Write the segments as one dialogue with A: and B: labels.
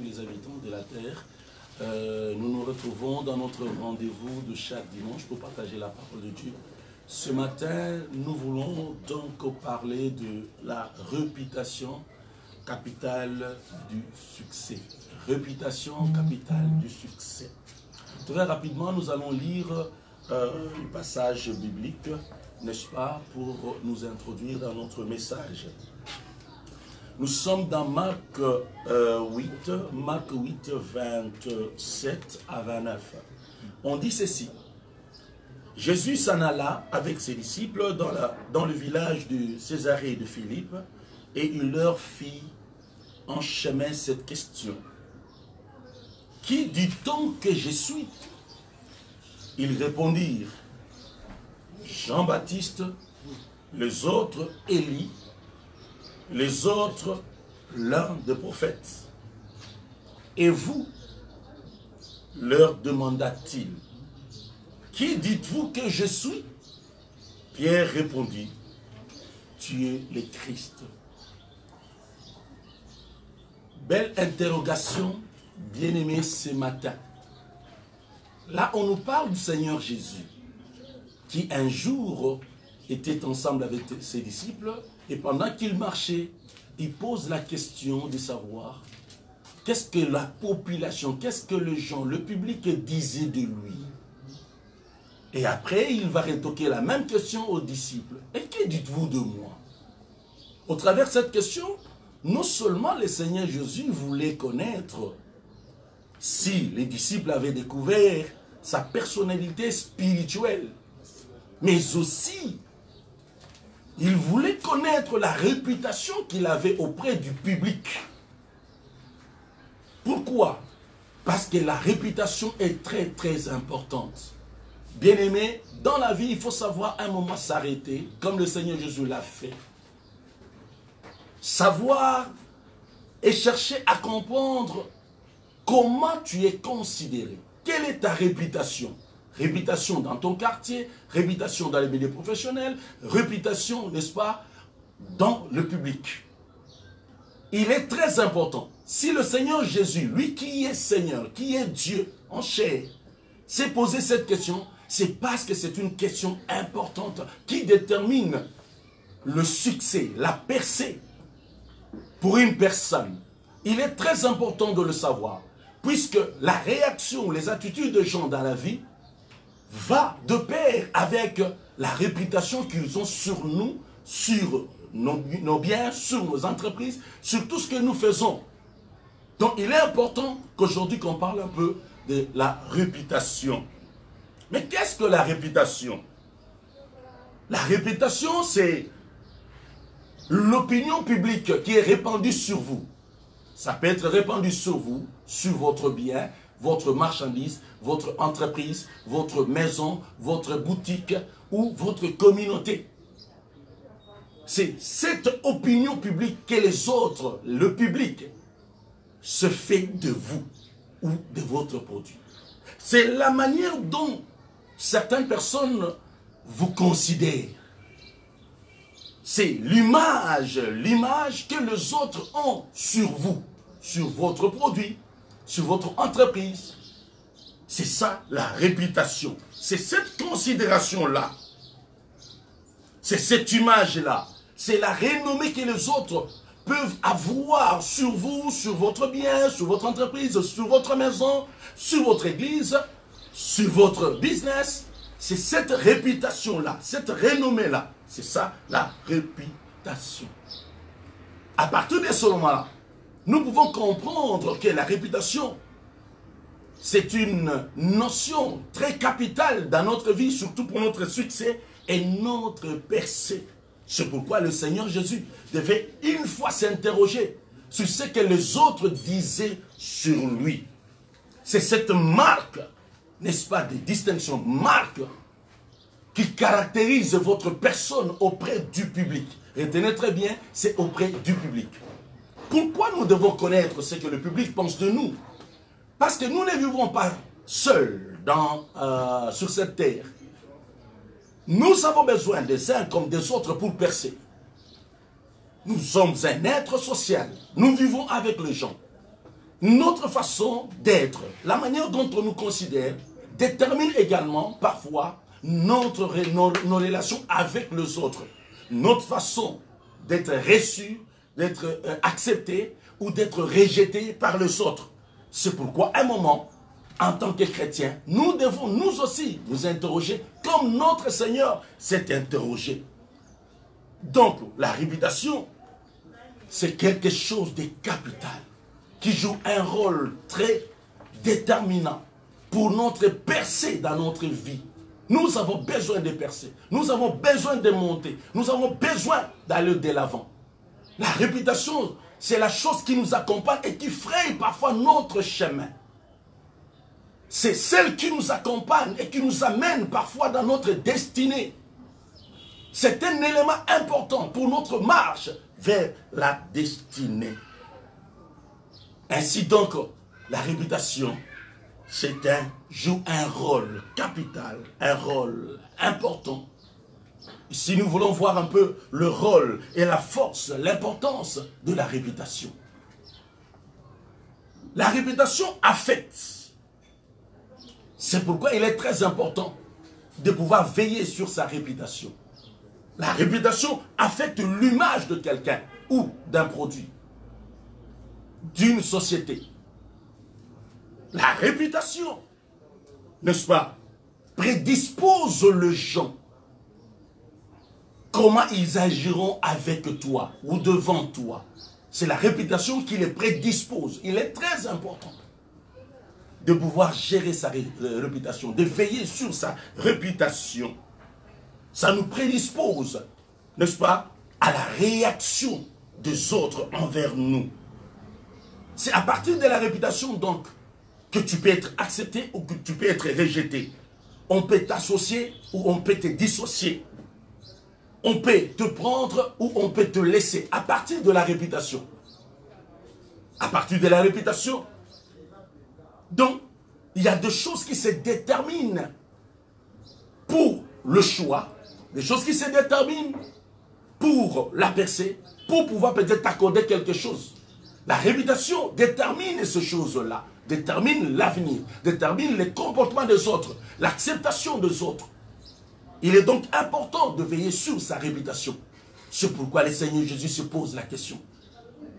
A: tous les habitants de la terre. Nous nous retrouvons dans notre rendez-vous de chaque dimanche pour partager la parole de Dieu. Ce matin, nous voulons donc parler de la réputation capitale du succès. Réputation capitale du succès. Très rapidement, nous allons lire un passage biblique, n'est-ce pas, pour nous introduire dans notre message. Nous sommes dans Marc 8, 27 à 29. On dit ceci. Jésus s'en alla avec ses disciples dans le village de Césarée de Philippe et il leur fit en chemin cette question. Qui dit-on que je suis? Ils répondirent, Jean-Baptiste, les autres Élie, les autres l'un des prophètes. Et vous, leur demanda-t-il, qui dites-vous que je suis? Pierre répondit, tu es le Christ. Belle interrogation, bien-aimé, ce matin. Là, on nous parle du Seigneur Jésus, qui un jour était ensemble avec ses disciples, et pendant qu'il marchait, il pose la question de savoir qu'est-ce que la population, qu'est-ce que les gens, le public disaient de lui. Et après, il va retoquer la même question aux disciples. Et que dites-vous de moi? Au travers de cette question, non seulement le Seigneur Jésus voulait connaître si les disciples avaient découvert sa personnalité spirituelle, mais aussi il voulait connaître la réputation qu'il avait auprès du public. Pourquoi? Parce que la réputation est très très importante. Bien-aimé, dans la vie, il faut savoir un moment s'arrêter, comme le Seigneur Jésus l'a fait. Savoir et chercher à comprendre comment tu es considéré. Quelle est ta réputation? Réputation dans ton quartier, réputation dans les milieux professionnels, réputation, n'est-ce pas, dans le public. Il est très important. Si le Seigneur Jésus, lui qui est Seigneur, qui est Dieu en chair, s'est posé cette question, c'est parce que c'est une question importante qui détermine le succès, la percée pour une personne. Il est très important de le savoir, puisque la réaction, les attitudes des gens dans la vie va de pair avec la réputation qu'ils ont sur nous, sur nos biens, sur nos entreprises, sur tout ce que nous faisons. Donc il est important qu'aujourd'hui qu'on parle un peu de la réputation. Mais qu'est-ce que la réputation? La réputation, c'est l'opinion publique qui est répandue sur vous. Ça peut être répandu sur vous, sur votre bien, votre marchandise, votre entreprise, votre maison, votre boutique ou votre communauté. C'est cette opinion publique que les autres, le public, se fait de vous ou de votre produit. C'est la manière dont certaines personnes vous considèrent. C'est l'image que les autres ont sur vous, sur votre produit, sur votre entreprise. C'est ça la réputation. C'est cette considération-là. C'est cette image-là. C'est la renommée que les autres peuvent avoir sur vous, sur votre bien, sur votre entreprise, sur votre maison, sur votre église, sur votre business. C'est cette réputation-là, cette renommée-là. C'est ça la réputation. À partir de ce moment-là, nous pouvons comprendre que la réputation, c'est une notion très capitale dans notre vie, surtout pour notre succès et notre percée. C'est pourquoi le Seigneur Jésus devait une fois s'interroger sur ce que les autres disaient sur lui. C'est cette marque, n'est-ce pas, de distinction, marque qui caractérise votre personne auprès du public. Retenez très bien, c'est auprès du public. Pourquoi nous devons connaître ce que le public pense de nous? Parce que nous ne vivons pas seuls sur cette terre. Nous avons besoin des uns comme des autres pour percer. Nous sommes un être social. Nous vivons avec les gens. Notre façon d'être, la manière dont on nous considère, détermine également parfois nos relations avec les autres. Notre façon d'être reçu, d'être accepté ou d'être rejeté par les autres. C'est pourquoi à un moment, en tant que chrétiens, nous devons nous aussi nous interroger comme notre Seigneur s'est interrogé. Donc, la réputation, c'est quelque chose de capital qui joue un rôle très déterminant pour notre percée dans notre vie. Nous avons besoin de percer, nous avons besoin de monter, nous avons besoin d'aller de l'avant. La réputation, c'est la chose qui nous accompagne et qui fraye parfois notre chemin. C'est celle qui nous accompagne et qui nous amène parfois dans notre destinée. C'est un élément important pour notre marche vers la destinée. Ainsi donc, la réputation, joue un rôle capital, un rôle important. Ici, nous voulons voir un peu le rôle et la force, l'importance de la réputation. La réputation affecte. C'est pourquoi il est très important de pouvoir veiller sur sa réputation. La réputation affecte l'image de quelqu'un ou d'un produit, d'une société. La réputation, n'est-ce pas, prédispose les gens. Comment ils agiront avec toi ou devant toi. C'est la réputation qui les prédispose. Il est très important de pouvoir gérer sa réputation, de veiller sur sa réputation. Ça nous prédispose, n'est-ce pas, à la réaction des autres envers nous. C'est à partir de la réputation, donc, que tu peux être accepté ou que tu peux être rejeté. On peut t'associer ou on peut te dissocier. On peut te prendre ou on peut te laisser à partir de la réputation. À partir de la réputation. Donc, il y a des choses qui se déterminent pour le choix, des choses qui se déterminent pour la percée, pour pouvoir peut-être t'accorder quelque chose. La réputation détermine ces choses-là, détermine l'avenir, détermine les comportements des autres, l'acceptation des autres. Il est donc important de veiller sur sa réputation. C'est pourquoi le Seigneur Jésus se pose la question.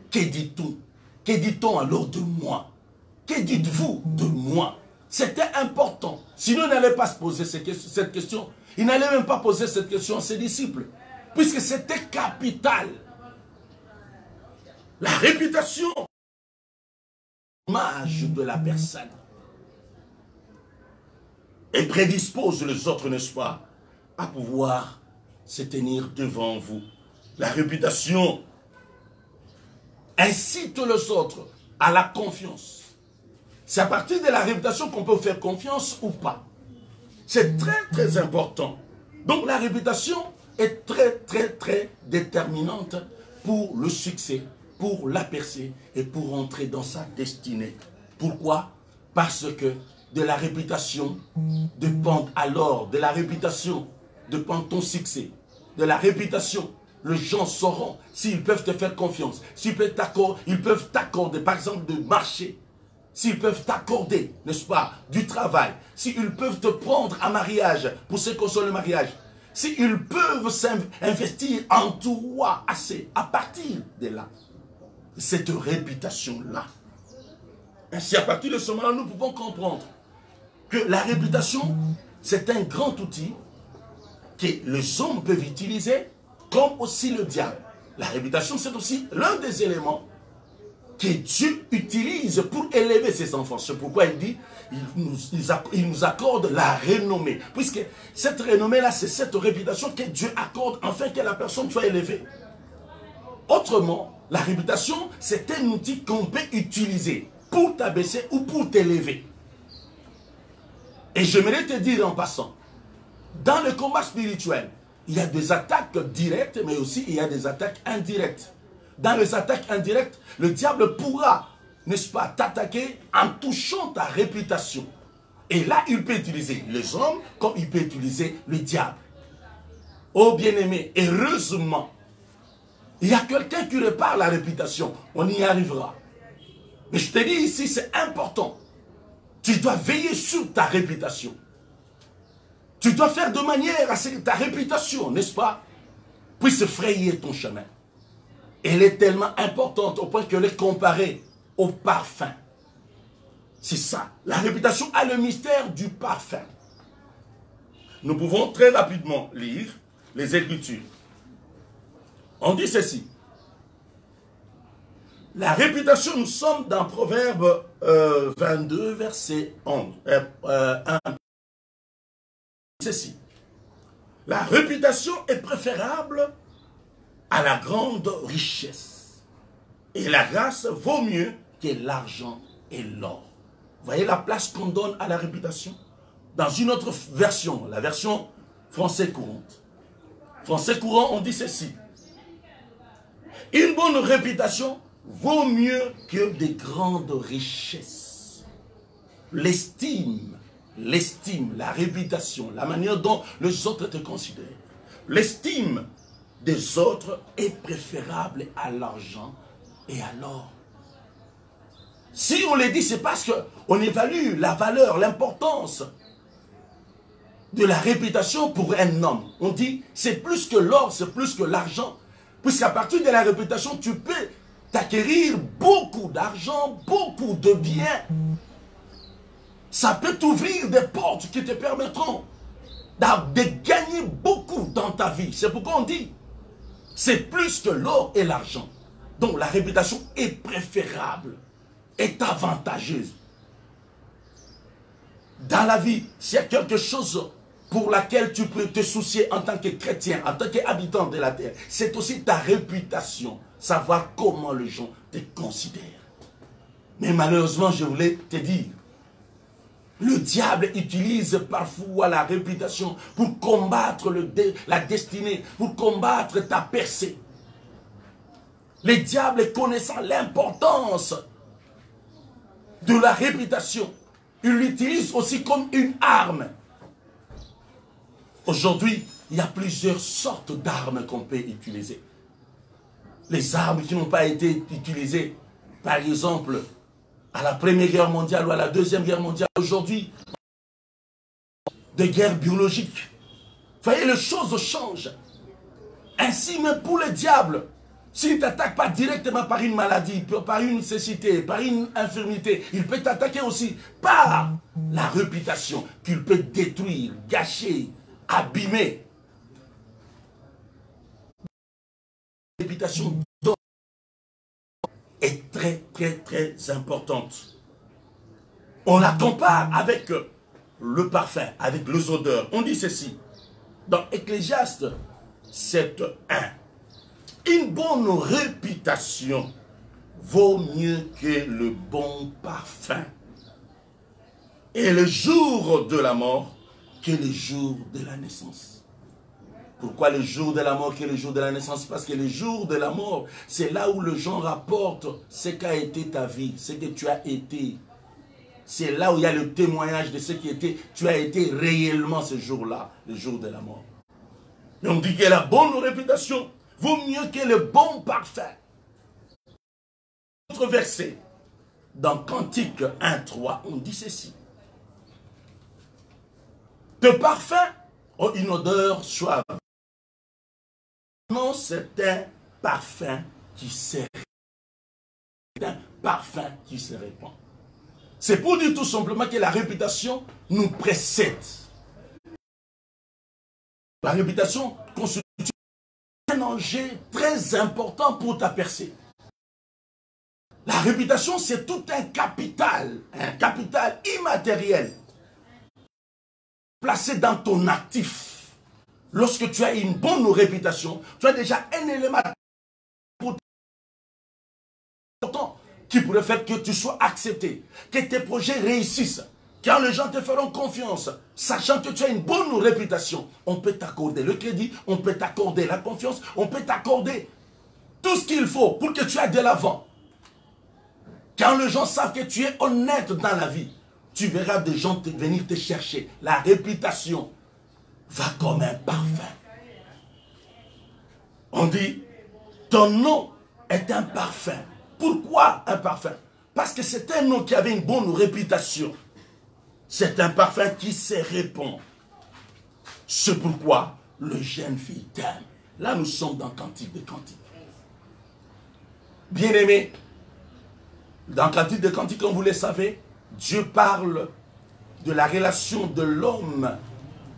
A: Que dit-on? Que dit-on alors de moi? Que dites-vous de moi? C'était important. Sinon, il n'allait pas se poser cette question. Il n'allait même pas poser cette question à ses disciples. Puisque c'était capital. La réputation, l'image de la personne. Et prédispose les autres, n'est-ce pas, à pouvoir se tenir devant vous. La réputation incite les autres à la confiance. C'est à partir de la réputation qu'on peut faire confiance ou pas. C'est très très important. Donc la réputation est très très très déterminante pour le succès, pour la percée et pour entrer dans sa destinée. Pourquoi? Parce que de la réputation dépend alors, de la réputation dépend ton succès. De la réputation, les gens sauront s'ils peuvent te faire confiance, s'ils peuvent t'accorder, par exemple, de marché, s'ils peuvent t'accorder, n'est-ce pas, du travail, s'ils peuvent te prendre en mariage pour ce qu'on soit le mariage, s'ils peuvent investir en toi assez, à partir de là, cette réputation-là. Ainsi, à partir de ce moment-là, nous pouvons comprendre que la réputation, c'est un grand outil que les hommes peuvent utiliser, comme aussi le diable. La réputation, c'est aussi l'un des éléments que Dieu utilise pour élever ses enfants. C'est pourquoi il dit, il nous accorde la renommée. Puisque cette renommée-là, c'est cette réputation que Dieu accorde afin que la personne soit élevée. Autrement, la réputation, c'est un outil qu'on peut utiliser pour t'abaisser ou pour t'élever. Et j'aimerais te dire en passant, dans le combat spirituel, il y a des attaques directes, mais aussi il y a des attaques indirectes. Dans les attaques indirectes, le diable pourra, n'est-ce pas, t'attaquer en touchant ta réputation. Et là, il peut utiliser les hommes comme il peut utiliser le diable. Oh bien-aimé, heureusement, il y a quelqu'un qui répare la réputation. On y arrivera. Mais je te dis ici, c'est important. Tu dois veiller sur ta réputation. Tu dois faire de manière à ce que ta réputation, n'est-ce pas, puisse frayer ton chemin. Elle est tellement importante au point qu'elle est comparée au parfum. C'est ça. La réputation a le mystère du parfum. Nous pouvons très rapidement lire les Écritures. On dit ceci. La réputation, nous sommes dans Proverbe 22, verset 1. Ceci. La réputation est préférable à la grande richesse. Et la grâce vaut mieux que l'argent et l'or. Vous voyez la place qu'on donne à la réputation? Dans une autre version, la version français courante. Français courant, on dit ceci. Une bonne réputation vaut mieux que des grandes richesses. L'estime, la réputation, la manière dont les autres te considèrent. L'estime des autres est préférable à l'argent et à l'or. Si on le dit, c'est parce qu'on évalue la valeur, l'importance de la réputation pour un homme. On dit, c'est plus que l'or, c'est plus que l'argent. Puisqu'à partir de la réputation, tu peux t'acquérir beaucoup d'argent, beaucoup de biens. Ça peut t'ouvrir des portes qui te permettront de gagner beaucoup dans ta vie. C'est pourquoi on dit, c'est plus que l'or et l'argent. Donc la réputation est préférable, est avantageuse. Dans la vie, s'il y a quelque chose pour laquelle tu peux te soucier en tant que chrétien, en tant qu'habitant de la terre, c'est aussi ta réputation, savoir comment les gens te considèrent. Mais malheureusement, je voulais te dire, le diable utilise parfois la réputation pour combattre la destinée, pour combattre ta percée. Le diable, connaissant l'importance de la réputation, il l'utilise aussi comme une arme. Aujourd'hui, il y a plusieurs sortes d'armes qu'on peut utiliser. Les armes qui n'ont pas été utilisées, par exemple, à la Première Guerre mondiale ou à la Deuxième Guerre mondiale, aujourd'hui, des guerres biologiques. Vous voyez, les choses changent. Ainsi même pour le diable, s'il ne t'attaque pas directement par une maladie, par une nécessité, par une infirmité, il peut t'attaquer aussi par la réputation qu'il peut détruire, gâcher, abîmer. La réputation est très, très, très importante. On la compare avec le parfum, avec les odeurs. On dit ceci, dans Ecclésiaste 7:1. Une bonne réputation vaut mieux que le bon parfum. Et le jour de la mort que le jour de la naissance. Pourquoi le jour de la mort que le jour de la naissance? Parce que le jour de la mort, c'est là où les gens rapportent ce qu'a été ta vie, ce que tu as été. C'est là où il y a le témoignage de ce qui était, tu as été réellement ce jour-là, le jour de la mort. Et on dit que la bonne réputation vaut mieux que le bon parfum. Autre verset, dans Cantique 1:3, on dit ceci. De parfum ont une odeur suave. Non, c'est un parfum qui se répand. C'est un parfum qui se répand. C'est pour dire tout simplement que la réputation nous précède. La réputation constitue un enjeu très important pour ta percée. La réputation, c'est tout un capital immatériel, placé dans ton actif. Lorsque tu as une bonne réputation, tu as déjà un élément important qui pourrait faire que tu sois accepté, que tes projets réussissent. Quand les gens te feront confiance, sachant que tu as une bonne réputation, on peut t'accorder le crédit, on peut t'accorder la confiance, on peut t'accorder tout ce qu'il faut pour que tu ailles de l'avant. Quand les gens savent que tu es honnête dans la vie, tu verras des gens venir te chercher. La réputation va comme un parfum. On dit, ton nom est un parfum. Pourquoi un parfum? Parce que c'est un nom qui avait une bonne réputation. C'est un parfum qui se répand. C'est pourquoi le jeune fille t'aime. Là, nous sommes dans Cantique des Cantiques. Bien-aimés, dans Cantique des Cantiques, comme vous le savez, Dieu parle de la relation de l'homme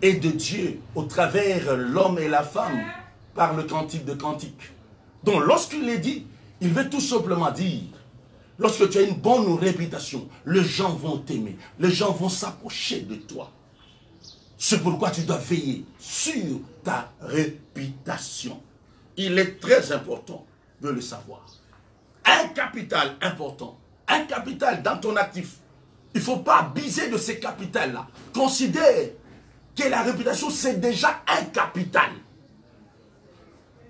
A: et de Dieu au travers l'homme et la femme par le Cantique de Cantiques. Donc, lorsqu'il est dit, il veut tout simplement dire, lorsque tu as une bonne réputation, les gens vont t'aimer, les gens vont s'approcher de toi. C'est pourquoi tu dois veiller sur ta réputation. Il est très important de le savoir. Un capital important, un capital dans ton actif. Il ne faut pas abuser de ces capitales-là. Considère que la réputation, c'est déjà un capital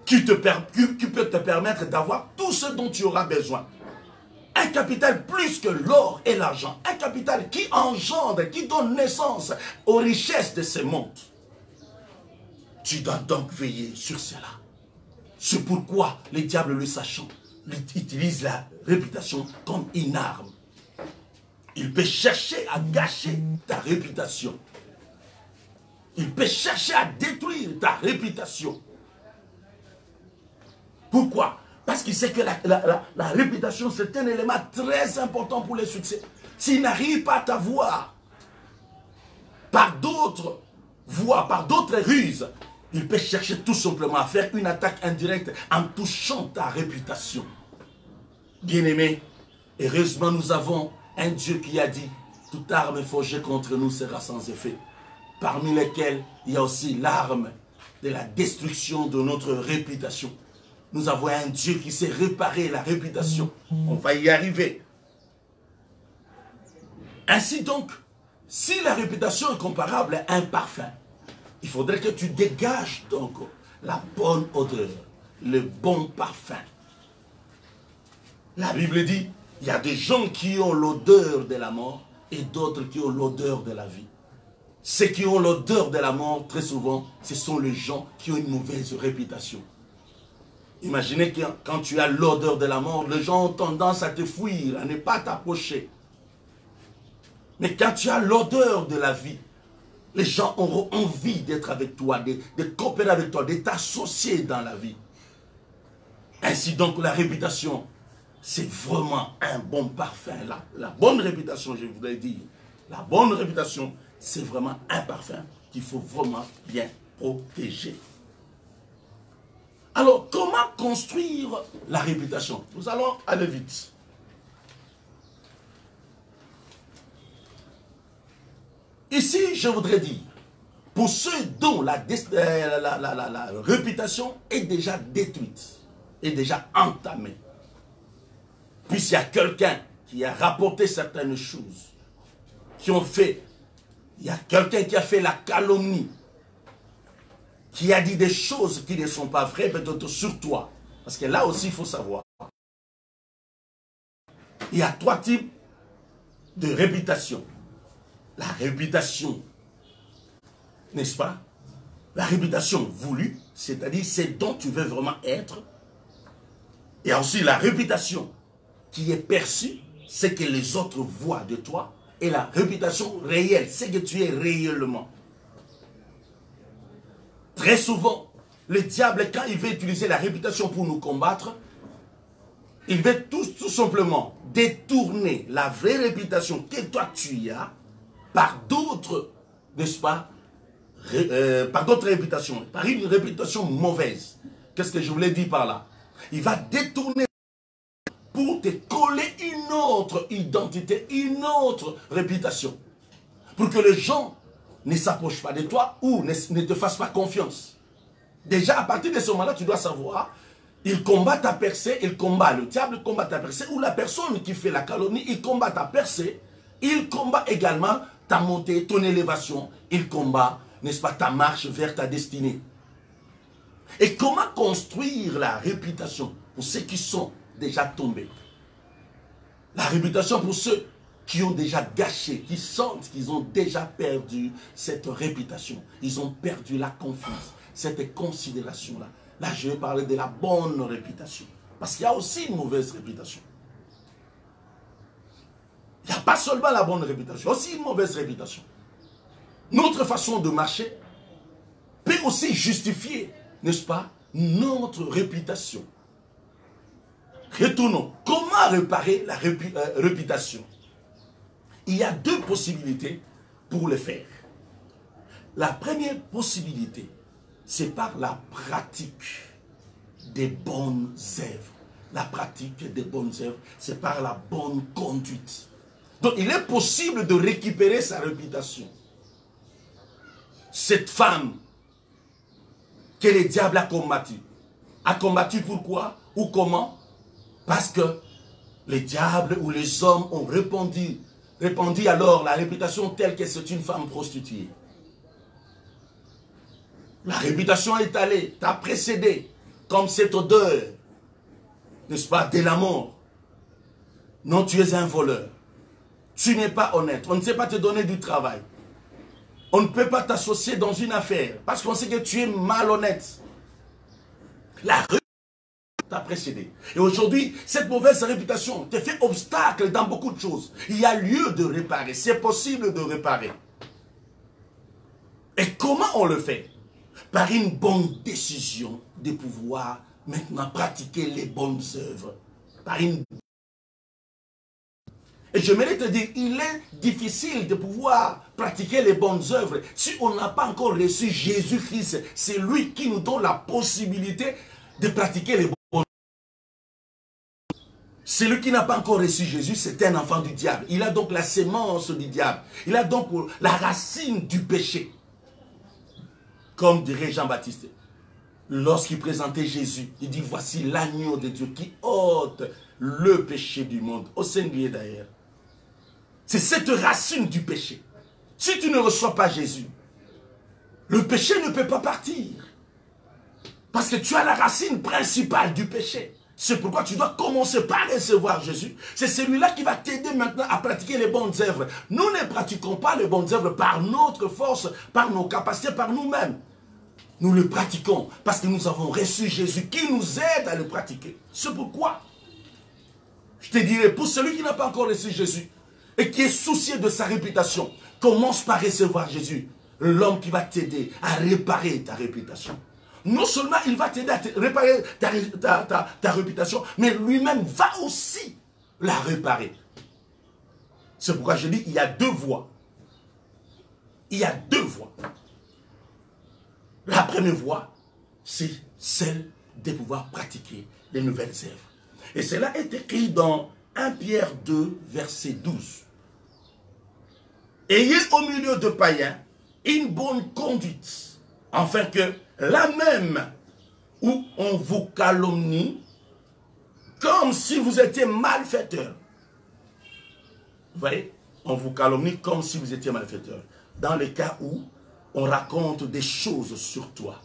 A: qui peut te permettre d'avoir tout ce dont tu auras besoin. Un capital plus que l'or et l'argent. Un capital qui engendre, qui donne naissance aux richesses de ce monde. Tu dois donc veiller sur cela. C'est pourquoi les diables, le sachant, utilisent la réputation comme une arme. Il peut chercher à gâcher ta réputation. Il peut chercher à détruire ta réputation. Pourquoi? Parce qu'il sait que la réputation, c'est un élément très important pour le succès. S'il n'arrive pas à t'avoir par d'autres voies, par d'autres ruses, il peut chercher tout simplement à faire une attaque indirecte en touchant ta réputation. Bien-aimés, heureusement nous avons un Dieu qui a dit, toute arme forgée contre nous sera sans effet. Parmi lesquels il y a aussi l'arme de la destruction de notre réputation. Nous avons un Dieu qui sait réparer la réputation. On va y arriver. Ainsi donc, si la réputation est comparable à un parfum, il faudrait que tu dégages donc la bonne odeur, le bon parfum. La Bible dit, il y a des gens qui ont l'odeur de la mort et d'autres qui ont l'odeur de la vie. Ceux qui ont l'odeur de la mort, très souvent, ce sont les gens qui ont une mauvaise réputation. Imaginez que quand tu as l'odeur de la mort, les gens ont tendance à te fuir, à ne pas t'approcher. Mais quand tu as l'odeur de la vie, les gens auront envie d'être avec toi, de coopérer avec toi, de t'associer dans la vie. Ainsi donc la réputation, c'est vraiment un bon parfum. La bonne réputation, je voulais dire, la bonne réputation, c'est vraiment un parfum qu'il faut vraiment bien protéger. Alors, comment construire la réputation? Nous allons aller vite. Ici, je voudrais dire, pour ceux dont la réputation est déjà détruite, est déjà entamée, puisqu'il y a quelqu'un qui a rapporté certaines choses, qui ont fait, il y a quelqu'un qui a fait la calomnie, qui a dit des choses qui ne sont pas vraies, peut-être sur toi. Parce que là aussi, il faut savoir. Il y a trois types de réputation. La réputation, n'est-ce pas? La réputation voulue, c'est-à-dire c'est dont tu veux vraiment être. Et ensuite la réputation qui est perçue, c'est que les autres voient de toi. Et la réputation réelle, c'est que tu es réellement. Très souvent, le diable, quand il veut utiliser la réputation pour nous combattre, il veut tout simplement détourner la vraie réputation que toi tu as par d'autres, n'est-ce pas, par d'autres réputations, par une réputation mauvaise. Qu'est-ce que je voulais dire par là? Il va détourner pour te coller une autre identité, une autre réputation, pour que les gens ne s'approchent pas de toi ou ne te fassent pas confiance. Déjà, à partir de ce moment-là, tu dois savoir, il combat ta percée, il combat, le diable combat ta percée, ou la personne qui fait la calomnie, il combat ta percée, il combat également ta montée, ton élévation, il combat, n'est-ce pas, ta marche vers ta destinée. Et comment construire la réputation pour ceux qui sont déjà tombés? La réputation pour ceux qui ont déjà gâché, qui sentent qu'ils ont déjà perdu cette réputation. Ils ont perdu la confiance, cette considération-là. Là, je vais parler de la bonne réputation. Parce qu'il y a aussi une mauvaise réputation. Il n'y a pas seulement la bonne réputation, aussi une mauvaise réputation. Notre façon de marcher peut aussi justifier, n'est-ce pas, notre réputation. Retournons. Comment réparer la réputation? Il y a deux possibilités pour le faire. La première possibilité, c'est par la pratique des bonnes œuvres. La pratique des bonnes œuvres, c'est par la bonne conduite. Donc, il est possible de récupérer sa réputation. Cette femme que le diable a combattu. A combattu pourquoi ou comment? Parce que les diables ou les hommes ont répandu alors la réputation telle que c'est une femme prostituée. La réputation est allée, t'a précédé, comme cette odeur, n'est-ce pas, de la mort. Non, tu es un voleur. Tu n'es pas honnête. On ne sait pas te donner du travail. On ne peut pas t'associer dans une affaire parce qu'on sait que tu es malhonnête. La réputation t'a précédé. Et aujourd'hui, cette mauvaise réputation te fait obstacle dans beaucoup de choses. Il y a lieu de réparer. C'est possible de réparer. Et comment on le fait? Par une bonne décision de pouvoir maintenant pratiquer les bonnes œuvres. Par une... Et je voulais te dire, il est difficile de pouvoir pratiquer les bonnes œuvres si on n'a pas encore reçu Jésus-Christ. C'est lui qui nous donne la possibilité de pratiquer les bonnes œuvres. Celui qui n'a pas encore reçu Jésus, c'est un enfant du diable. Il a donc la sémence du diable. Il a donc la racine du péché. Comme dirait Jean-Baptiste. Lorsqu'il présentait Jésus, il dit, voici l'agneau de Dieu qui ôte le péché du monde. Au singulier d'ailleurs. C'est cette racine du péché. Si tu ne reçois pas Jésus, le péché ne peut pas partir. Parce que tu as la racine principale du péché. C'est pourquoi tu dois commencer par recevoir Jésus. C'est celui-là qui va t'aider maintenant à pratiquer les bonnes œuvres. Nous ne pratiquons pas les bonnes œuvres par notre force, par nos capacités, par nous-mêmes. Nous le pratiquons parce que nous avons reçu Jésus qui nous aide à le pratiquer. C'est pourquoi je te dirais, pour celui qui n'a pas encore reçu Jésus et qui est soucié de sa réputation, commence par recevoir Jésus, l'homme qui va t'aider à réparer ta réputation. Non seulement il va t'aider à réparer ta réputation, mais lui-même va aussi la réparer. C'est pourquoi je dis, il y a deux voies. Il y a deux voies. La première voie, c'est celle de pouvoir pratiquer les nouvelles œuvres. Et cela est écrit dans 1 Pierre 2, verset 12. Ayez au milieu de païens une bonne conduite, afin que là même où on vous calomnie, comme si vous étiez malfaiteur. Vous voyez, on vous calomnie comme si vous étiez malfaiteur. Dans le cas où on raconte des choses sur toi.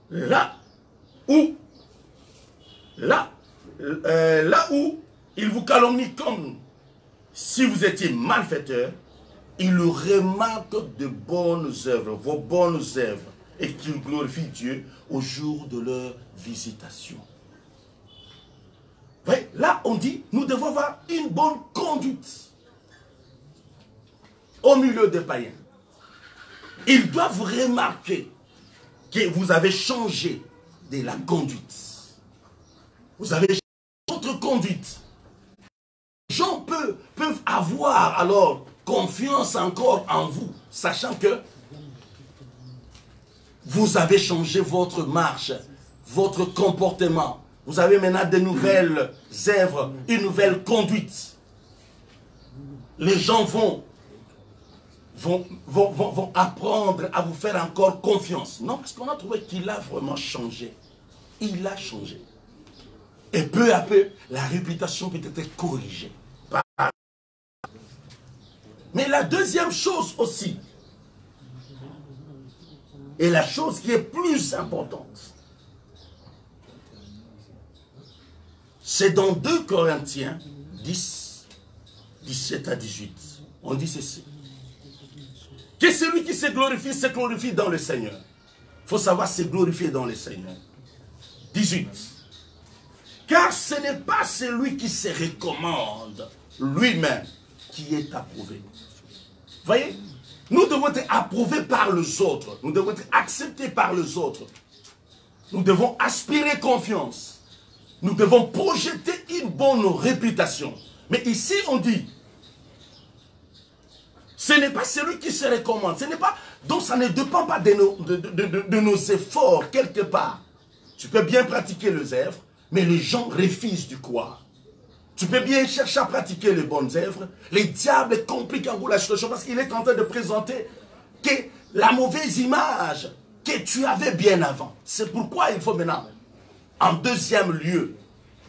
A: Là où il vous calomnie comme si vous étiez malfaiteur, il remarque de bonnes œuvres, vos bonnes œuvres, et qu'il glorifie Dieu au jour de leur visitation. Vous voyez, là on dit, nous devons avoir une bonne conduite. Au milieu des païens, ils doivent remarquer que vous avez changé de la conduite. Vous avez changé votre conduite. Les gens peuvent avoir alors confiance encore en vous, sachant que vous avez changé votre marche, votre comportement. Vous avez maintenant de nouvelles œuvres, une nouvelle conduite. Les gens vont apprendre à vous faire encore confiance. Non, parce qu'on a trouvé qu'il a vraiment changé. Il a changé. Et peu à peu, la réputation peut être corrigée. Mais la deuxième chose aussi, et la chose qui est plus importante, c'est dans 2 Corinthiens 10, 17 à 18. On dit ceci. Que celui qui se glorifie dans le Seigneur. Il faut savoir se glorifier dans le Seigneur. 18. Car ce n'est pas celui qui se recommande lui-même qui est approuvé. Voyez, nous devons être approuvés par les autres. Nous devons être acceptés par les autres. Nous devons aspirer confiance. Nous devons projeter une bonne réputation. Mais ici, on dit, ce n'est pas celui qui se recommande. Ce n'est pas, donc ça ne dépend pas de nos efforts quelque part. Tu peux bien pratiquer les œuvres, mais les gens refusent de croire. Tu peux bien chercher à pratiquer les bonnes œuvres. Les diables compliquent en gros la situation parce qu'il est en train de présenter que la mauvaise image que tu avais bien avant. C'est pourquoi il faut maintenant, en deuxième lieu,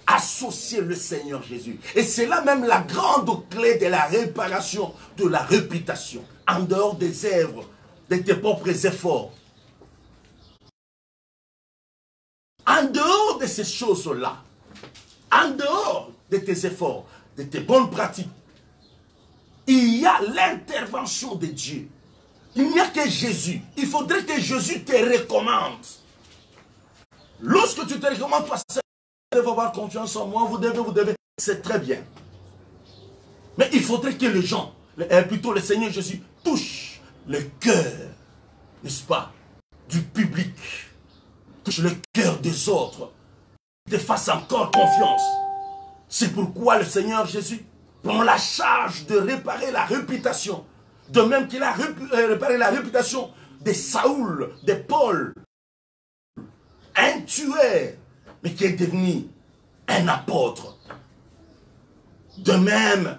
A: associer le Seigneur Jésus. Et c'est là même la grande clé de la réparation de la réputation. En dehors des œuvres, de tes propres efforts. En dehors de ces choses-là, en dehors de tes efforts, de tes bonnes pratiques, il y a l'intervention de Dieu. Il n'y a que Jésus. Il faudrait que Jésus te recommande. Lorsque tu te recommandes, toi, vous devez avoir confiance en moi, vous devez, c'est très bien. Mais il faudrait que les gens, plutôt le Seigneur Jésus, touche le cœur, n'est-ce pas, du public, touche le cœur des autres, te fasse encore confiance. C'est pourquoi le Seigneur Jésus prend la charge de réparer la réputation, de même qu'il a réparé la réputation de Saoul, de Paul, un tueur, mais qui est devenu un apôtre. De même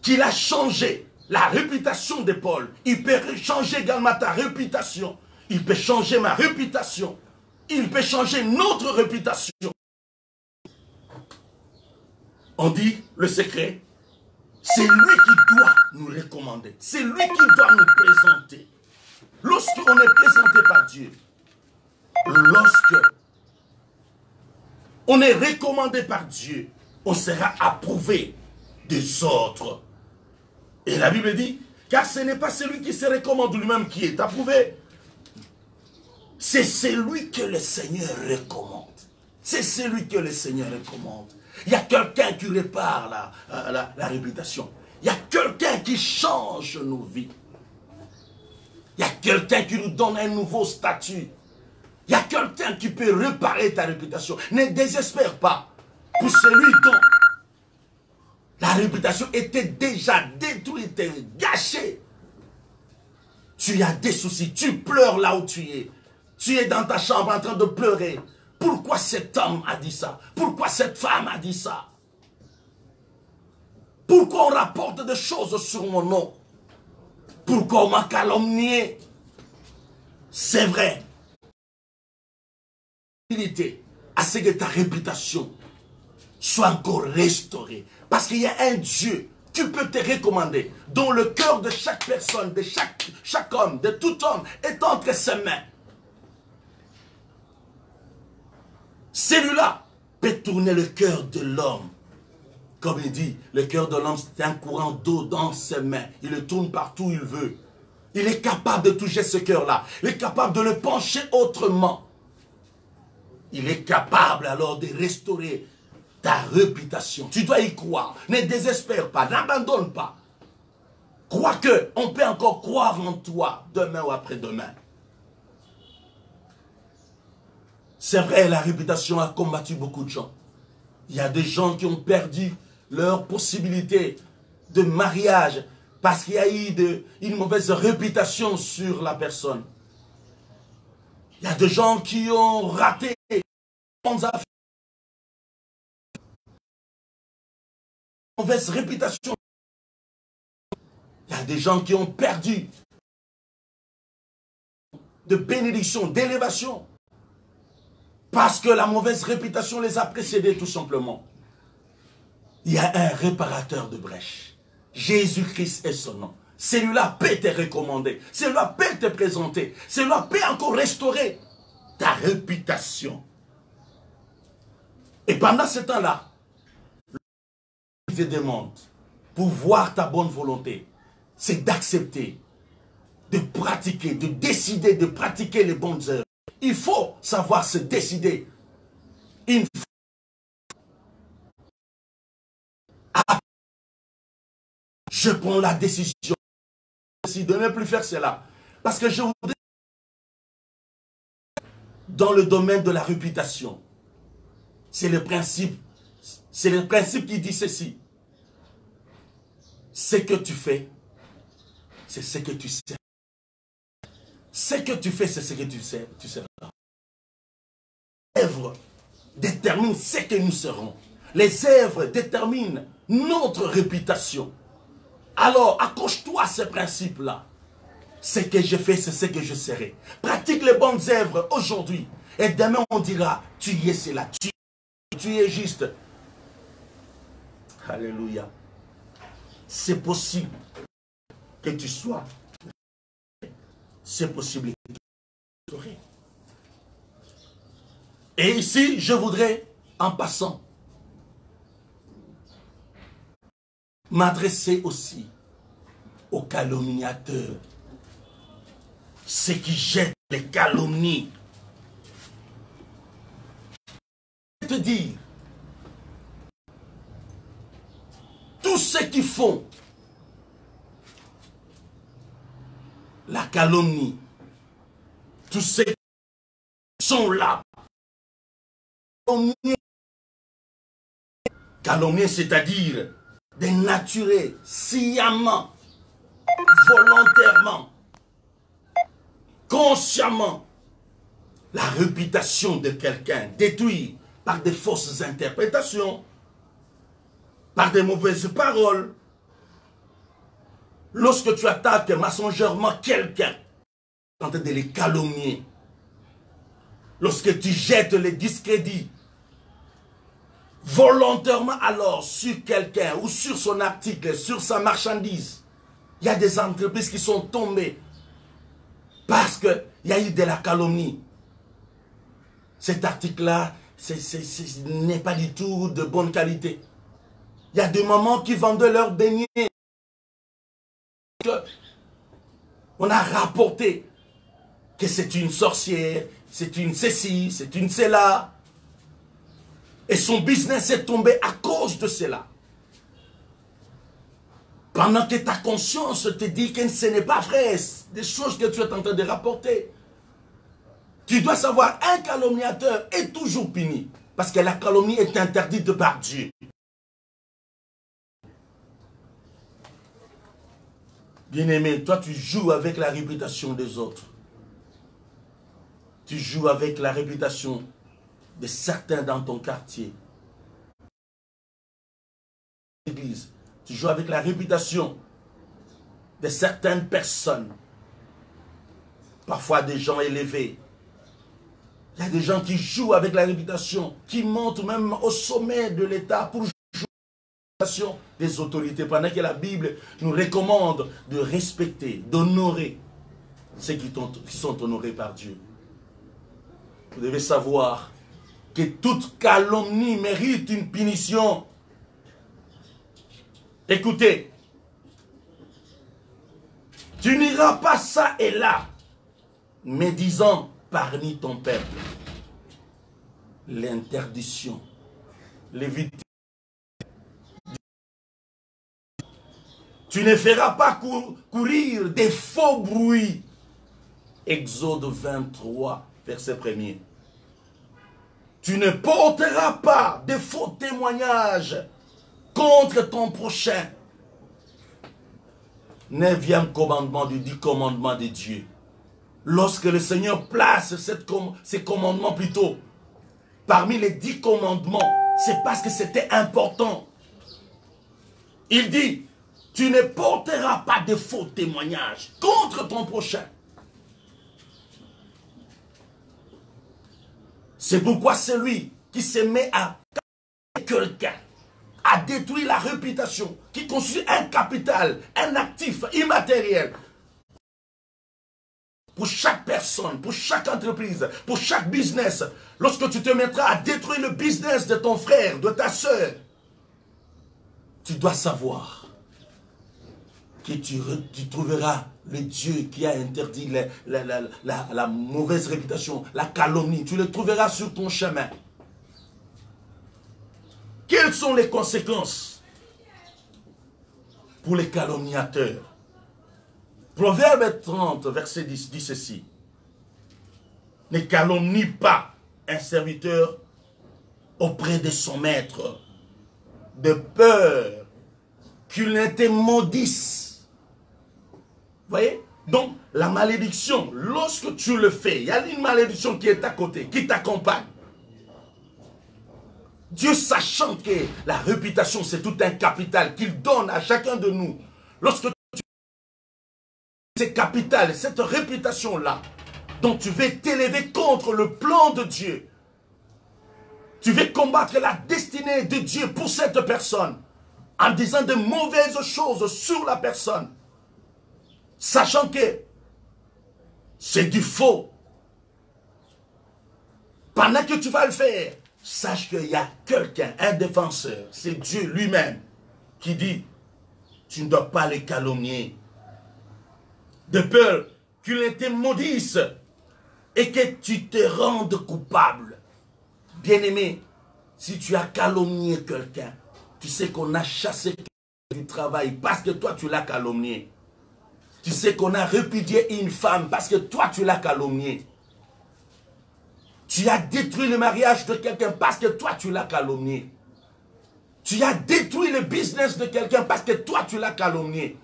A: qu'il a changé la réputation de Paul, il peut changer également ta réputation. Il peut changer ma réputation. Il peut changer notre réputation. On dit le secret, c'est lui qui doit nous recommander. C'est lui qui doit nous présenter. Lorsqu'on est présenté par Dieu, lorsque on est recommandé par Dieu, on sera approuvé des autres. Et la Bible dit, car ce n'est pas celui qui se recommande lui-même qui est approuvé. C'est celui que le Seigneur recommande. C'est celui que le Seigneur recommande. Il y a quelqu'un qui répare la réputation. Il y a quelqu'un qui change nos vies. Il y a quelqu'un qui nous donne un nouveau statut. Il y a quelqu'un qui peut réparer ta réputation. Ne désespère pas pour celui dont la réputation était déjà détruite, gâchée. Tu as des soucis, tu pleures là où tu es. Tu es dans ta chambre en train de pleurer. Pourquoi cet homme a dit ça? Pourquoi cette femme a dit ça? Pourquoi on rapporte des choses sur mon nom? Pourquoi on m'a calomnié? C'est vrai. À ce que ta réputation soit encore restaurée. Parce qu'il y a un Dieu qui peut te recommander, dont le cœur de chaque personne, de chaque homme, de tout homme est entre ses mains. Celui-là peut tourner le cœur de l'homme. Comme il dit, le cœur de l'homme c'est un courant d'eau dans ses mains. Il le tourne partout où il veut. Il est capable de toucher ce cœur-là. Il est capable de le pencher autrement. Il est capable alors de restaurer ta réputation. Tu dois y croire. Ne désespère pas, n'abandonne pas. Crois qu'on peut encore croire en toi demain ou après-demain. C'est vrai, la réputation a combattu beaucoup de gens. Il y a des gens qui ont perdu leur possibilité de mariage parce qu'il y a eu une mauvaise réputation sur la personne. Il y a des gens qui ont raté mauvaise réputation. Il y a des gens qui ont perdu de bénédiction, d'élévation. Parce que la mauvaise réputation les a précédés tout simplement. Il y a un réparateur de brèches. Jésus-Christ est son nom. Celui-là peut te recommander. Celui-là peut te présenter. Celui-là peut encore restaurer ta réputation. Et pendant ce temps-là, il te demande, pour voir ta bonne volonté, c'est d'accepter, de pratiquer, de décider de pratiquer les bonnes œuvres. Il faut savoir se décider. Une je prends la décision de ne plus faire cela. Parce que je voudrais, dans le domaine de la réputation, c'est le principe qui dit ceci. Ce que tu fais, c'est ce que tu sais. Ce que tu fais, c'est ce que tu sais. Les œuvres déterminent ce que nous serons. Les œuvres déterminent notre réputation. Alors, accroche-toi à ces principes-là. Ce que je fais, c'est ce que je serai. Pratique les bonnes œuvres aujourd'hui. Et demain, on dira, tu y es cela. Tu es juste. Alléluia. C'est possible que tu sois. C'est possible que tu sois. Et ici, je voudrais, en passant, m'adresser aussi aux calomniateurs. Ceux qui jettent les calomnies. Je vais te dire, tous ceux qui font la calomnie, tous ceux qui sont là, calomnier, c'est-à-dire dénaturer sciemment, volontairement, consciemment la réputation de quelqu'un, détruire par des fausses interprétations, par des mauvaises paroles. Lorsque tu attaques mensongèrement quelqu'un, en train de les calomnier, lorsque tu jettes les discrédits volontairement alors sur quelqu'un ou sur son article, sur sa marchandise, il y a des entreprises qui sont tombées parce qu'il y a eu de la calomnie. Cet article-là, n'est pas du tout de bonne qualité. Il y a des mamans qui vendaient leurs beignets. On a rapporté que c'est une sorcière, c'est une ceci, c'est une cela. Et son business est tombé à cause de cela. Pendant que ta conscience te dit que ce n'est pas vrai, des choses que tu es en train de rapporter. Tu dois savoir, un calomniateur est toujours puni. Parce que la calomnie est interdite par Dieu. Bien-aimé, toi tu joues avec la réputation des autres. Tu joues avec la réputation de certains dans ton quartier. L'église. Tu joues avec la réputation de certaines personnes. Parfois des gens élevés. Il y a des gens qui jouent avec la réputation, qui montent même au sommet de l'État pour jouer avec la réputation des autorités. Pendant que la Bible nous recommande de respecter, d'honorer ceux qui sont honorés par Dieu. Vous devez savoir que toute calomnie mérite une punition. Écoutez, tu n'iras pas ça et là, médisant parmi ton peuple. L'interdiction, l'éviter. Tu ne feras pas courir des faux bruits. Exode 23, verset 1er. Tu ne porteras pas de faux témoignages contre ton prochain. 9e commandement du 10 commandements de Dieu. Lorsque le Seigneur place ces commandements plutôt parmi les 10 commandements, c'est parce que c'était important. Il dit, tu ne porteras pas de faux témoignages contre ton prochain. C'est pourquoi celui qui se met à quelqu'un, à détruire la réputation, qui constitue un capital, un actif immatériel, pour chaque personne, pour chaque entreprise, pour chaque business, lorsque tu te mettras à détruire le business de ton frère, de ta soeur, tu dois savoir que tu trouveras le Dieu qui a interdit la mauvaise réputation, la calomnie. Tu le trouveras sur ton chemin. Quelles sont les conséquences? pour les calomniateurs. Proverbe 30, verset 10 dit ceci. Ne calomnie pas un serviteur auprès de son maître, de peur qu'il ne te maudisse. Vous voyez? Donc, la malédiction, lorsque tu le fais, il y a une malédiction qui est à côté, qui t'accompagne. Dieu, sachant que la réputation, c'est tout un capital qu'il donne à chacun de nous. Lorsque tu c'est capital, cette réputation-là, dont tu veux t'élever contre le plan de Dieu. Tu veux combattre la destinée de Dieu pour cette personne, en disant de mauvaises choses sur la personne, sachant que c'est du faux. Pendant que tu vas le faire, sache qu'il y a quelqu'un, un défenseur, c'est Dieu lui-même, qui dit, tu ne dois pas les calomnier, de peur qu'il ne te maudisse et que tu te rendes coupable. Bien-aimé, si tu as calomnié quelqu'un, tu sais qu'on a chassé du travail parce que toi tu l'as calomnié. Tu sais qu'on a répudié une femme parce que toi tu l'as calomnié. Tu as détruit le mariage de quelqu'un parce que toi tu l'as calomnié. Tu as détruit le business de quelqu'un parce que toi tu l'as calomnié.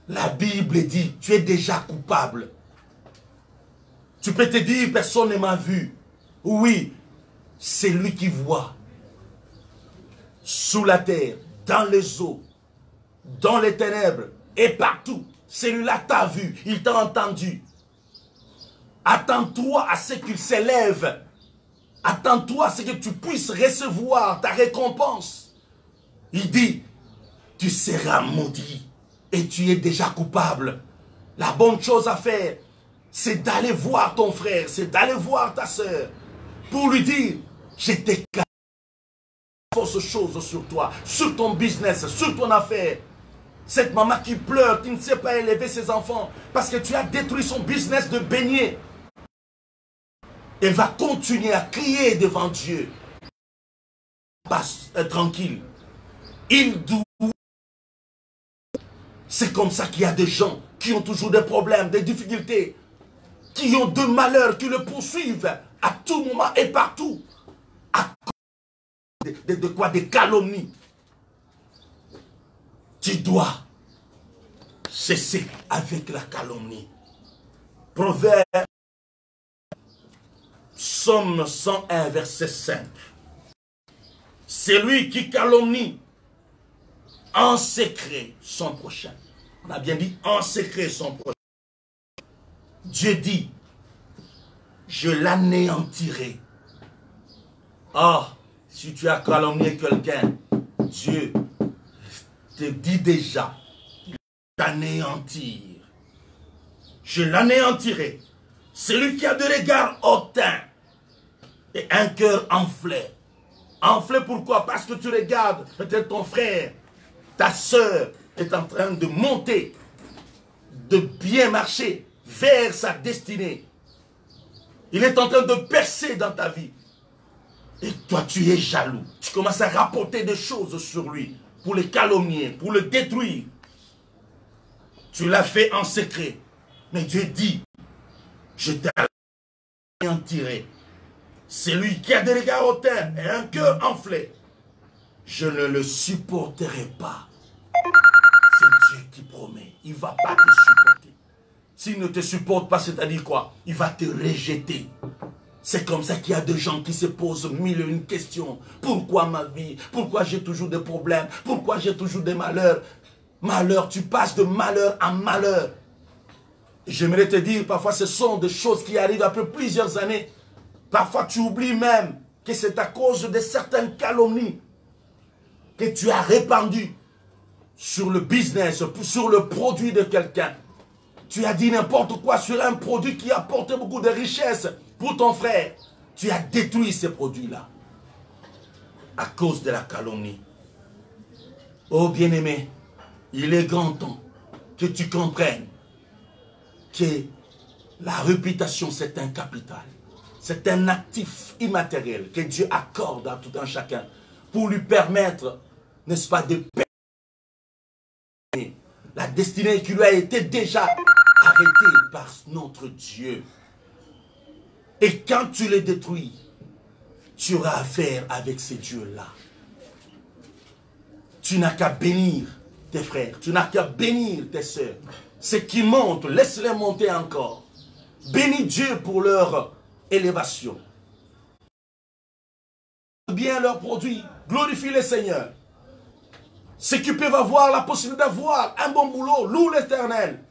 A: La Bible dit, tu es déjà coupable. Tu peux te dire, personne ne m'a vu. Oui, c'est lui qui voit. Sous la terre, dans les eaux, dans les ténèbres et partout. Celui-là t'a vu, il t'a entendu. Attends-toi à ce qu'il s'élève. Attends-toi à ce que tu puisses recevoir ta récompense. Il dit, tu seras maudit et tu es déjà coupable. La bonne chose à faire, c'est d'aller voir ton frère, c'est d'aller voir ta soeur, pour lui dire, je t'ai caché fausse chose sur toi, sur ton business, sur ton affaire. Cette maman qui pleure, qui ne sait pas élever ses enfants, parce que tu as détruit son business de beignet. Elle va continuer à crier devant Dieu. Passe tranquille. Il doit. C'est comme ça qu'il y a des gens qui ont toujours des problèmes, des difficultés, qui ont de malheurs, qui le poursuivent à tout moment et partout. À cause de quoi? Des calomnies. Tu dois cesser avec la calomnie. Proverbe, Psaume 101, verset 5. C'est lui qui calomnie en secret son prochain. On a bien dit en secret son prochain. Dieu dit, je l'anéantirai. Or, si tu as calomnié quelqu'un, Dieu te dit déjà, t'anéantir. Je l'anéantirai. Celui qui a de l'égard hautain et un cœur enflé. Enflé pourquoi? Parce que tu regardes peut-être ton frère, ta soeur est en train de monter, de bien marcher vers sa destinée. Il est en train de percer dans ta vie. Et toi, tu es jaloux. Tu commences à rapporter des choses sur lui pour le calomnier, pour le détruire. Tu l'as fait en secret. Mais Dieu dit, je t'anéantirai. Celui qui a des regards hautains et un cœur enflé, je ne le supporterai pas. C'est Dieu qui promet. Il ne va pas te supporter. S'il ne te supporte pas, c'est-à-dire quoi? Il va te rejeter. C'est comme ça qu'il y a des gens qui se posent mille et une questions. Pourquoi ma vie? Pourquoi j'ai toujours des problèmes? Pourquoi j'ai toujours des malheurs? Malheur, tu passes de malheur en malheur. J'aimerais te dire, parfois ce sont des choses qui arrivent après plusieurs années. Parfois tu oublies même que c'est à cause de certaines calomnies que tu as répandues sur le business, sur le produit de quelqu'un. Tu as dit n'importe quoi sur un produit qui apportait beaucoup de richesse pour ton frère. Tu as détruit ces produits-là à cause de la calomnie. Oh bien-aimé, il est grand temps que tu comprennes que la réputation c'est un capital. C'est un actif immatériel que Dieu accorde à tout un chacun pour lui permettre, n'est-ce pas, de destinée qui lui a été déjà arrêtée par notre Dieu. Et quand tu les détruis, tu auras affaire avec ces dieux-là. Tu n'as qu'à bénir tes frères, tu n'as qu'à bénir tes sœurs. Ceux qui montent, laisse-les monter encore. Bénis Dieu pour leur élévation. Bien leurs produits, glorifie le Seigneur. Ceux qui peuvent avoir la possibilité d'avoir un bon boulot, loue l'Éternel.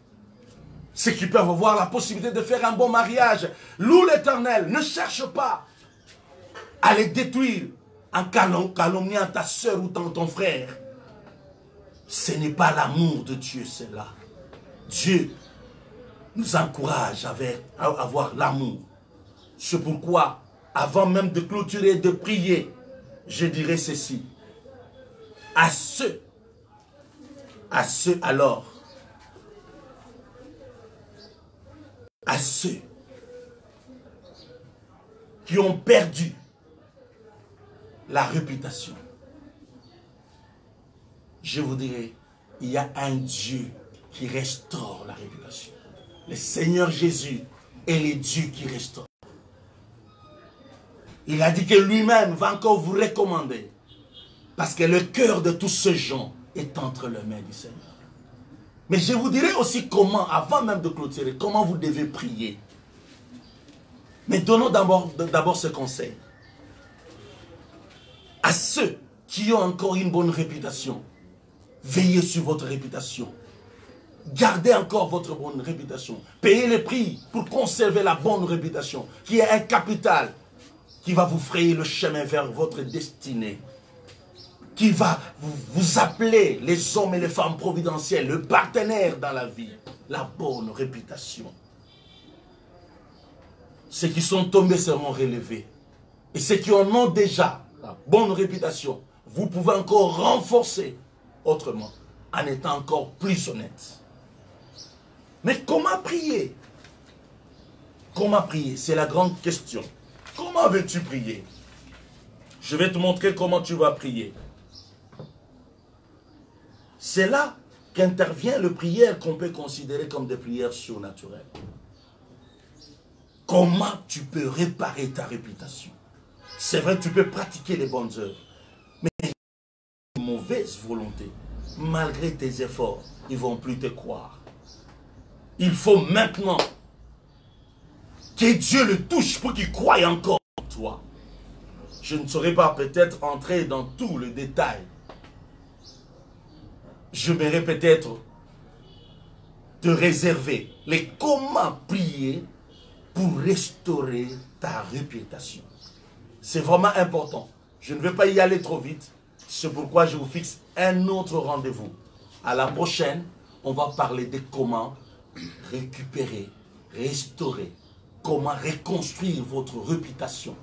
A: Ceux qui peuvent avoir la possibilité de faire un bon mariage, loue l'Éternel. Ne cherche pas à les détruire en calomniant ta soeur ou ton frère. Ce n'est pas l'amour de Dieu, c'est là. Dieu nous encourage à avoir l'amour. C'est pourquoi, avant même de clôturer et de prier, je dirais ceci. À ceux alors, à ceux qui ont perdu la réputation, je vous dirais, il y a un Dieu qui restaure la réputation. Le Seigneur Jésus est le Dieu qui restaure. Il a dit que lui-même va encore vous recommander. Parce que le cœur de tous ces gens est entre les mains du Seigneur. Mais je vous dirai aussi comment, avant même de clôturer, comment vous devez prier. Mais donnons d'abord ce conseil. À ceux qui ont encore une bonne réputation, veillez sur votre réputation. Gardez encore votre bonne réputation. Payez le prix pour conserver la bonne réputation, qui est un capital qui va vous frayer le chemin vers votre destinée. Qui va vous appeler les hommes et les femmes providentiels, le partenaire dans la vie, la bonne réputation. Ceux qui sont tombés seront relevés. Et ceux qui en ont déjà la bonne réputation, vous pouvez encore renforcer autrement, en étant encore plus honnête. Mais comment prier? Comment prier? C'est la grande question. Comment veux-tu prier? Je vais te montrer comment tu vas prier. C'est là qu'intervient le prière qu'on peut considérer comme des prières surnaturelles. Comment tu peux réparer ta réputation? C'est vrai, tu peux pratiquer les bonnes œuvres, mais une mauvaise volonté, malgré tes efforts, ils ne vont plus te croire. Il faut maintenant que Dieu le touche pour qu'il croie encore en toi. Je ne saurais pas peut-être entrer dans tout le détail. Je m'aimerais peut-être te réserver les comment prier pour restaurer ta réputation. C'est vraiment important. Je ne vais pas y aller trop vite. C'est pourquoi je vous fixe un autre rendez-vous. À la prochaine, on va parler de comment récupérer, restaurer, comment reconstruire votre réputation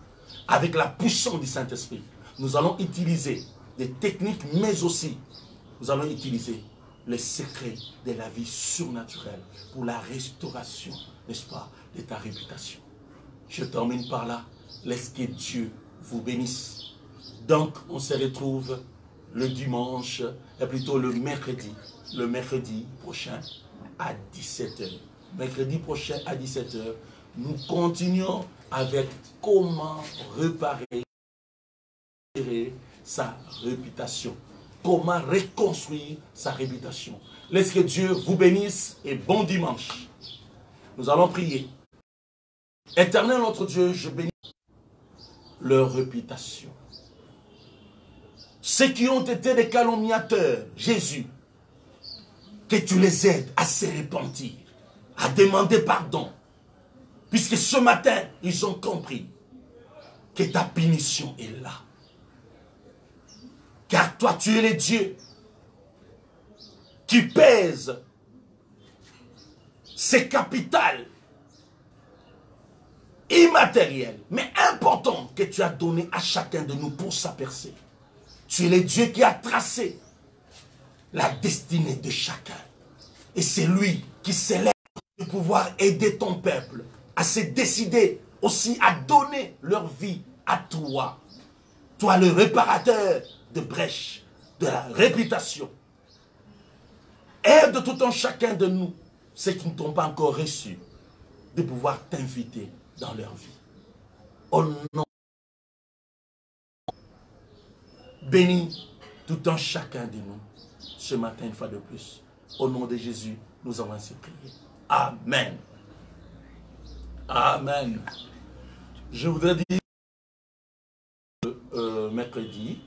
A: avec la puissance du Saint-Esprit. Nous allons utiliser des techniques, mais aussi nous allons utiliser les secrets de la vie surnaturelle pour la restauration, n'est-ce pas, de ta réputation. Je termine par là. Laisse que Dieu vous bénisse. Donc, on se retrouve le dimanche, et plutôt le mercredi prochain à 17 h. Mercredi prochain à 17 h, nous continuons avec comment réparer sa réputation. Comment reconstruire sa réputation. Laisse que Dieu vous bénisse et bon dimanche. Nous allons prier. Éternel notre Dieu, je bénis leur réputation. Ceux qui ont été des calomniateurs, Jésus, que tu les aides à se repentir, à demander pardon. Puisque ce matin, ils ont compris que ta punition est là. Car toi, tu es le Dieu qui pèse ses capitales immatérielles, mais importantes que tu as données à chacun de nous pour sa percée. Tu es le Dieu qui a tracé la destinée de chacun. Et c'est lui qui s'élève pour pouvoir aider ton peuple à se décider aussi à donner leur vie à toi. Toi, le réparateur de brèches, de la réputation. Aide tout un chacun de nous, ceux qui ne t'ont pas encore reçu, de pouvoir t'inviter dans leur vie. Au nom, bénis tout un chacun de nous ce matin une fois de plus. Au nom de Jésus, nous avons ainsi prié. Amen. Amen. Je voudrais dire mercredi.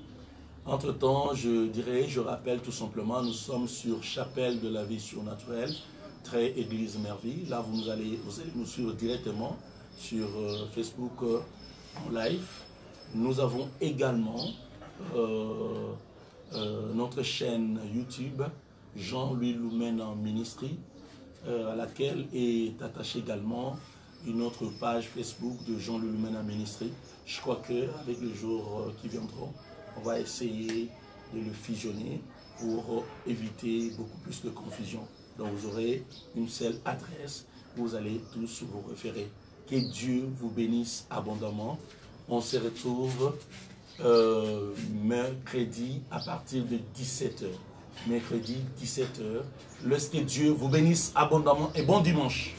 A: Entre-temps, je rappelle tout simplement, nous sommes sur Chapelle de la vie surnaturelle, très Église Merveille. Là, vous allez nous suivre directement sur Facebook en live. Nous avons également notre chaîne YouTube, Jean-Louis Lumena Ministry, à laquelle est attachée également une autre page Facebook de Jean-Louis Lumena Ministry. Je crois qu'avec les jours qui viendront, on va essayer de le fusionner pour éviter beaucoup plus de confusion. Donc vous aurez une seule adresse, vous allez tous vous référer. Que Dieu vous bénisse abondamment. On se retrouve mercredi à partir de 17h. Mercredi 17h. Que Dieu vous bénisse abondamment et bon dimanche.